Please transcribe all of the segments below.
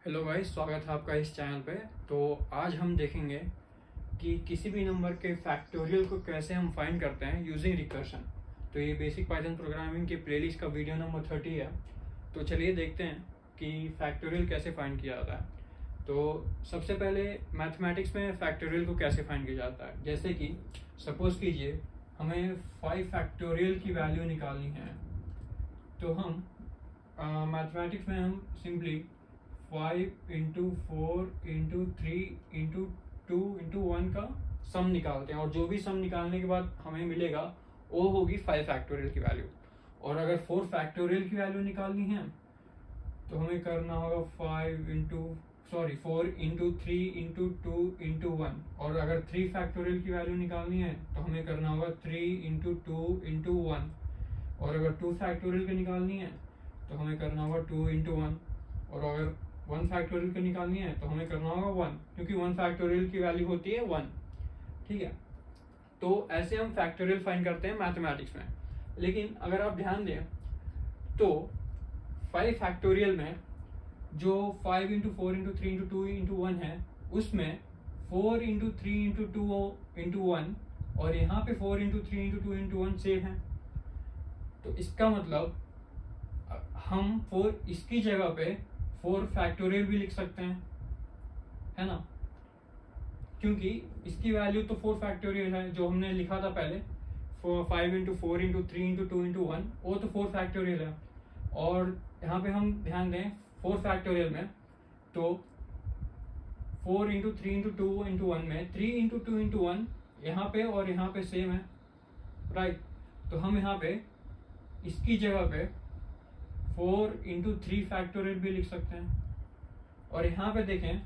Hello guys, स्वागत है आपका इस चैनल पे। तो आज हम देखेंगे कि किसी भी नंबर के फैक्टोरियल को कैसे हम फाइंड करते हैं यूजिंग रिकर्शन। तो ये बेसिक पाइथन प्रोग्रामिंग की प्लेलिस्ट का वीडियो नंबर 30 है। तो चलिए देखते हैं कि फैक्टोरियल कैसे फाइंड किया जाता है। तो सबसे पहले मैथमेटिक्स में फैक्टोरियल को कैसे फाइंड किया जाता है, जैसे कि सपोज कीजिए हमें 5 फैक्टोरियल की वैल्यू निकालनी है। तो हम मैथमेटिक्स में हम simply 5 into 4 into 3 into 2 into 1 का सम निकालते हैं, और जो भी सम निकालने के बाद हमें मिलेगा वो होगी 5 फैक्टोरियल की वैल्यू। और अगर 4 फैक्टोरियल की वैल्यू निकालनी है तो हमें करना होगा 4 इंटू 3 इंटू 2 इंटू 1। और अगर 3 फैक्टोरियल की वैल्यू निकालनी है तो हमें करना होगा 3 इंटू 2 इंटू 1। और अगर 2 फैक्टोरियल की निकालनी है तो हमें करना होगा 2 इंटू 1। और अगर 1 फैक्टोरियल की निकालनी है तो हमें करना होगा 1, क्योंकि 1 फैक्टोरियल की वैल्यू होती है 1। ठीक है, तो ऐसे हम फैक्टोरियल फाइंड करते हैं मैथमेटिक्स में। लेकिन अगर आप ध्यान दें तो 5 फैक्टोरियल में जो 5 इंटू 4 इंटू 3 इंटू 2 इंटू 1 है, उसमें 4 इंटू 3 इंटू 2 इंटू 1 और यहाँ पे 4 इंटू 3 इंटू 2 इंटू 1 सेम है। तो इसका मतलब हम 4 इसकी जगह पे 4 फैक्टोरियल भी लिख सकते हैं, है ना, क्योंकि इसकी वैल्यू तो 4 फैक्टोरियल है। जो हमने लिखा था पहले 5 इंटू 4 इंटू 3 इंटू 2 इंटू 1, वो तो 4 फैक्टोरियल है। और यहाँ पे हम ध्यान दें 4 फैक्टोरियल में तो 4 इंटू 3 इंटू 2 इंटू 1 में 3 इंटू 2 इंटू 1 यहाँ पे और यहाँ पे सेम है, राइट। तो हम यहाँ पे इसकी जगह पे 4 इंटू 3 फैक्टोरियल भी लिख सकते हैं। और यहाँ पे देखें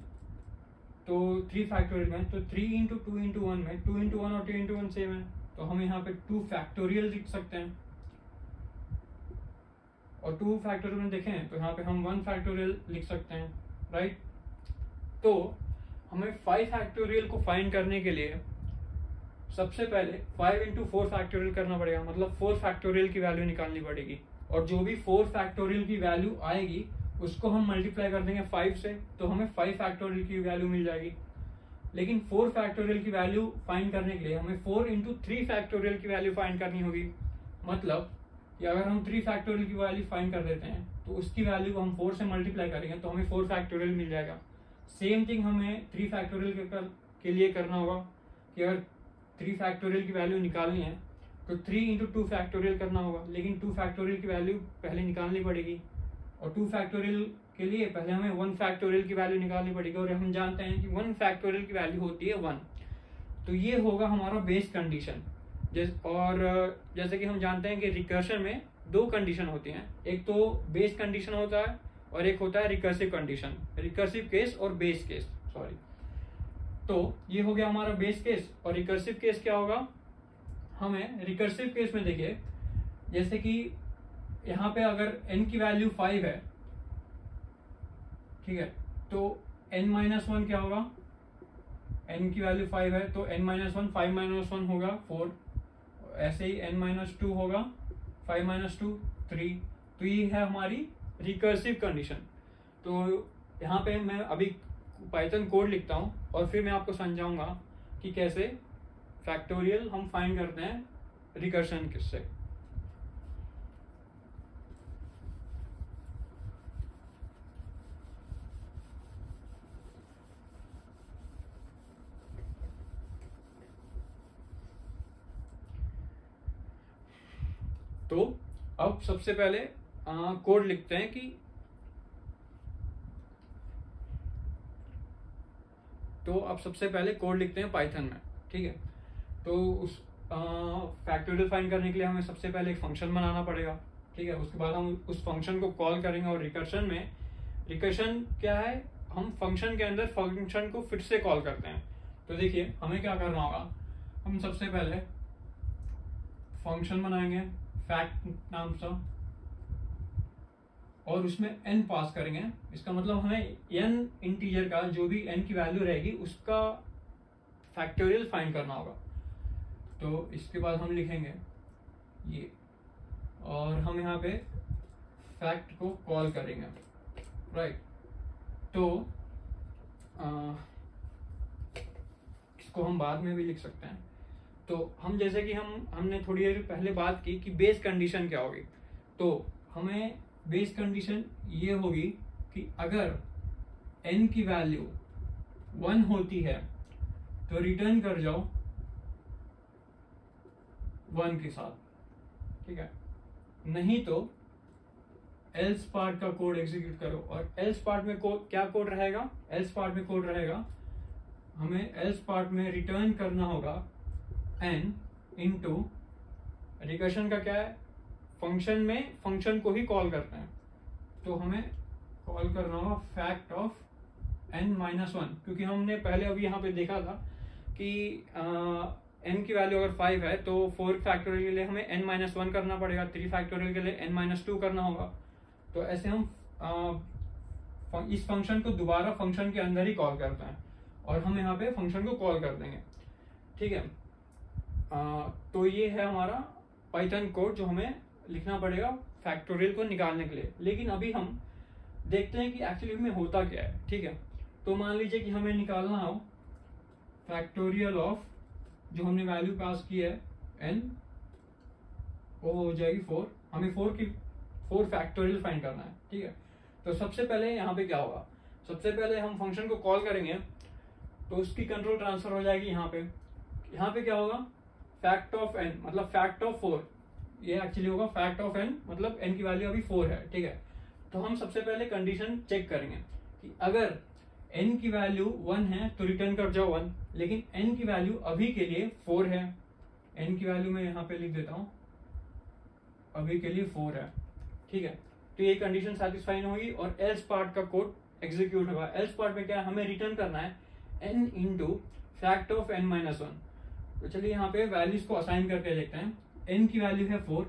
तो 3 फैक्टोरियल में तो 3 इंटू 2 इंटू 1 में 2 इंटू 1 और 2 इंटू 1 सेम है, तो हम यहाँ पे 2 फैक्टोरियल लिख सकते हैं। और 2 फैक्टोरियल में देखें तो यहाँ पे हम 1 फैक्टोरियल लिख सकते हैं, राइट। तो हमें 5 फैक्टोरियल को फाइंड करने के लिए सबसे पहले 5 इंटू 4 फैक्टोरियल करना पड़ेगा, मतलब 4 फैक्टोरियल की वैल्यू निकालनी पड़ेगी। और जो भी 4 फैक्टोरियल की वैल्यू आएगी उसको हम मल्टीप्लाई कर देंगे 5 से, तो हमें 5 फैक्टोरियल की वैल्यू मिल जाएगी। लेकिन 4 फैक्टोरियल की वैल्यू फाइंड करने के लिए हमें 4 इंटू 3 फैक्टोरियल की वैल्यू फाइंड करनी होगी। मतलब कि अगर हम 3 फैक्टोरियल की वैल्यू फाइंड कर देते हैं तो उसकी वैल्यू को हम 4 से मल्टीप्लाई करेंगे तो हमें 4 फैक्टोरियल मिल जाएगा। सेम थिंग हमें 3 फैक्टोरियल के लिए करना होगा कि अगर 3 फैक्टोरियल की वैल्यू निकालनी है तो 3 इंटू 2 फैक्टोरियल करना होगा। लेकिन 2 फैक्टोरियल की वैल्यू पहले निकालनी पड़ेगी, और 2 फैक्टोरियल के लिए पहले हमें 1 फैक्टोरियल की वैल्यू निकालनी पड़ेगी। और हम जानते हैं कि 1 फैक्टोरियल की वैल्यू होती है 1। तो ये होगा हमारा बेस कंडीशन। जैसे कि हम जानते हैं कि रिकर्शन में 2 कंडीशन होती हैं, एक तो बेस कंडीशन होता है और एक होता है रिकर्सिव कंडीशन, रिकर्सिव केस और बेस केस, सॉरी। तो ये हो गया हमारा बेस केस। और रिकर्सिव केस क्या होगा, हमें रिकर्सिव केस में देखिए जैसे कि यहाँ पे अगर n की वैल्यू 5 है, ठीक है, तो n-1 क्या होगा, n की वैल्यू 5 है तो n-1 5 - 1 होगा 4। ऐसे ही n-2 होगा 5 - 2 3। तो ये है हमारी रिकर्सिव कंडीशन। तो यहाँ पे मैं अभी पाइथन कोड लिखता हूँ और फिर मैं आपको समझाऊंगा कि कैसे फैक्टोरियल हम फाइंड करते हैं रिकर्शन किससे। तो अब सबसे पहले कोड लिखते हैं कि पाइथन में, ठीक है। तो उस फैक्टोरियल फाइंड करने के लिए हमें सबसे पहले एक फंक्शन बनाना पड़ेगा, ठीक है। उसके बाद हम उस फंक्शन को कॉल करेंगे। और रिकर्शन क्या है, हम फंक्शन के अंदर फंक्शन को फिर से कॉल करते हैं। तो देखिए हमें क्या करना होगा, हम सबसे पहले फंक्शन बनाएंगे फैक्ट नाम सा, और उसमें n पास करेंगे। इसका मतलब हमें n इंटीजर का जो भी n की वैल्यू रहेगी उसका फैक्टोरियल फाइंड करना होगा। तो इसके बाद हम लिखेंगे ये, और हम यहाँ पे फैक्ट को कॉल करेंगे, राइट। तो इसको हम बाद में भी लिख सकते हैं। तो हम जैसे कि हमने थोड़ी देर पहले बात की कि बेस कंडीशन क्या होगी, तो हमें बेस कंडीशन ये होगी कि अगर n की वैल्यू 1 होती है तो रिटर्न कर जाओ 1 के साथ, ठीक है। नहीं तो एल्स पार्ट का कोड एग्जीक्यूट करो। और एल्स पार्ट में क्या कोड रहेगा? एल्स पार्ट में कोड रहेगा, हमें एल्स पार्ट में रिटर्न करना होगा n इंटू रिकर्शन का क्या है, फंक्शन में फंक्शन को ही कॉल करते हैं, तो हमें कॉल करना होगा फैक्ट ऑफ n-1, क्योंकि हमने पहले अभी यहाँ पे देखा था कि n की वैल्यू अगर 5 है तो 4 फैक्टोरियल के लिए हमें n-1 करना पड़ेगा, 3 फैक्टोरियल के लिए n-2 करना होगा। तो ऐसे हम इस फंक्शन को दोबारा फंक्शन के अंदर ही कॉल करते हैं और हम यहाँ पे फंक्शन को कॉल कर देंगे, ठीक है। तो ये है हमारा पाइथन कोड जो हमें लिखना पड़ेगा फैक्टोरियल को निकालने के लिए। लेकिन अभी हम देखते हैं कि एक्चुअली में होता क्या है, ठीक है। तो मान लीजिए कि हमें निकालना हो फैक्टोरियल ऑफ, जो हमने वैल्यू पास की है n, वो हो जाएगी 4, हमें 4 फैक्टोरियल फाइंड करना है, ठीक है। तो सबसे पहले यहाँ पे क्या होगा, सबसे पहले हम फंक्शन को कॉल करेंगे तो उसकी कंट्रोल ट्रांसफर हो जाएगी यहाँ पे क्या होगा, फैक्ट ऑफ n मतलब फैक्ट ऑफ 4, ये एक्चुअली होगा फैक्ट ऑफ n मतलब n की वैल्यू अभी 4 है, ठीक है। तो हम सबसे पहले कंडीशन चेक करेंगे कि अगर n की वैल्यू 1 है तो रिटर्न कर जाओ 1, लेकिन n की वैल्यू अभी के लिए 4 है, n की वैल्यू मैं यहाँ पे लिख देता हूँ, अभी के लिए 4 है, ठीक है। तो ये कंडीशन सेटिस्फाई होगी और एल्स पार्ट का कोड एग्जीक्यूट होगा। एल्स पार्ट में क्या है, हमें रिटर्न करना है n into fact of n-1। तो चलिए यहाँ पे वैल्यूज को असाइन करके देखते हैं। n की वैल्यू है 4,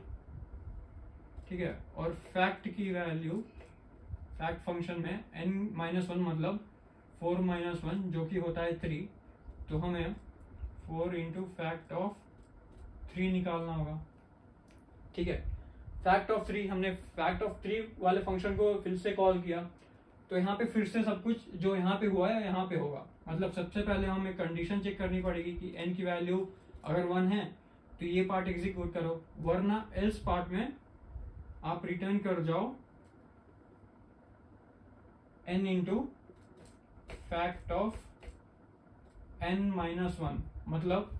ठीक है, और फैक्ट की वैल्यू, फैक्ट फंक्शन में n-1 मतलब 4-1 जो कि होता है 3, तो हमें 4 इंटू फैक्ट ऑफ 3 निकालना होगा, ठीक है। फैक्ट ऑफ 3, हमने फैक्ट ऑफ 3 वाले फंक्शन को फिर से कॉल किया, तो यहाँ पे फिर से सब कुछ जो यहाँ पे हुआ है यहाँ पे होगा। मतलब सबसे पहले हमें कंडीशन चेक करनी पड़ेगी कि n की वैल्यू अगर 1 है तो ये पार्ट एग्जीक्यूट करो, वरना एल्स पार्ट में आप रिटर्न कर जाओ n into fact of n-1 मतलब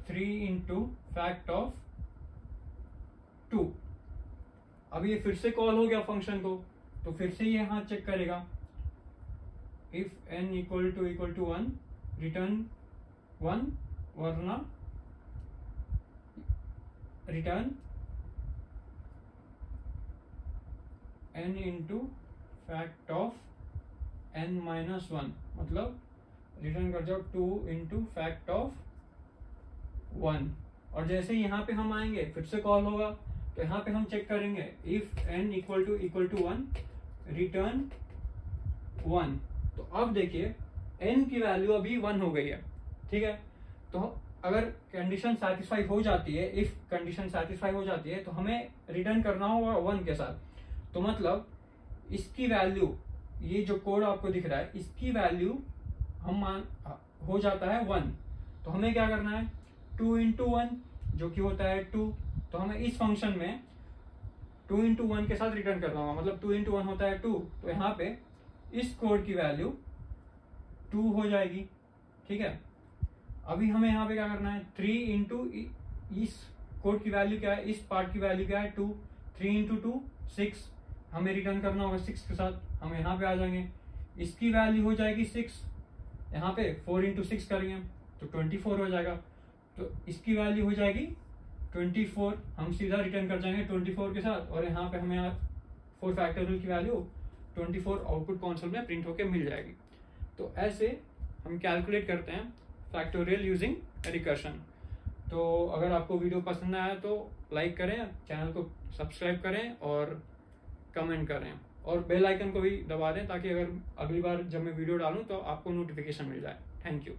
3 इंटू फैक्ट ऑफ 2। अब ये फिर से कॉल हो गया फंक्शन को, तो फिर से ये यहाँ चेक करेगा, if n equal to 1 return 1, वरना return n into fact of n-1 मतलब रिटर्न कर जाओ 2 इंटू फैक्ट ऑफ 1। और जैसे यहाँ पे हम आएंगे फिर से कॉल होगा, तो यहाँ पे हम चेक करेंगे if n equal to 1 return 1। तो अब देखिए n की वैल्यू अभी 1 हो गई है, ठीक है। तो अगर कंडीशन सेटिस्फाई हो जाती है, इफ कंडीशन सेटिस्फाई हो जाती है, तो हमें रिटर्न करना होगा 1 के साथ। तो मतलब इसकी वैल्यू, ये जो कोड आपको दिख रहा है, इसकी वैल्यू हम हो जाता है 1। तो हमें क्या करना है, 2 इंटू 1 जो कि होता है 2, तो हमें इस फंक्शन में 2 इंटू 1 के साथ रिटर्न करना होगा, मतलब 2 इंटू 1 होता है 2। तो यहाँ पे इस कोड की वैल्यू 2 हो जाएगी, ठीक है। अभी हमें यहाँ पे क्या करना है, 3 इंटू इस कोड की वैल्यू क्या है, इस पार्ट की वैल्यू क्या है 2, 3 इंटू 2 6, हमें रिटर्न करना होगा 6 के साथ। हम यहाँ पे आ जाएंगे, इसकी वैल्यू हो जाएगी 6, यहाँ पे 4 इंटू 6 करेंगे तो 24 हो जाएगा। तो इसकी वैल्यू हो जाएगी 24, हम सीधा रिटर्न कर जाएंगे 24 के साथ, और यहाँ पे हमें 4 फैक्टोरियल की वैल्यू 24 आउटपुट कंसोल में प्रिंट होके मिल जाएगी। तो ऐसे हम कैलकुलेट करते हैं फैक्टोरियल यूजिंग रिकर्शन। तो अगर आपको वीडियो पसंद आया तो लाइक करें, चैनल को सब्सक्राइब करें और कमेंट करें, और बेल आइकन को भी दबा दें ताकि अगर अगली बार जब मैं वीडियो डालूं तो आपको नोटिफिकेशन मिल जाए। Thank you.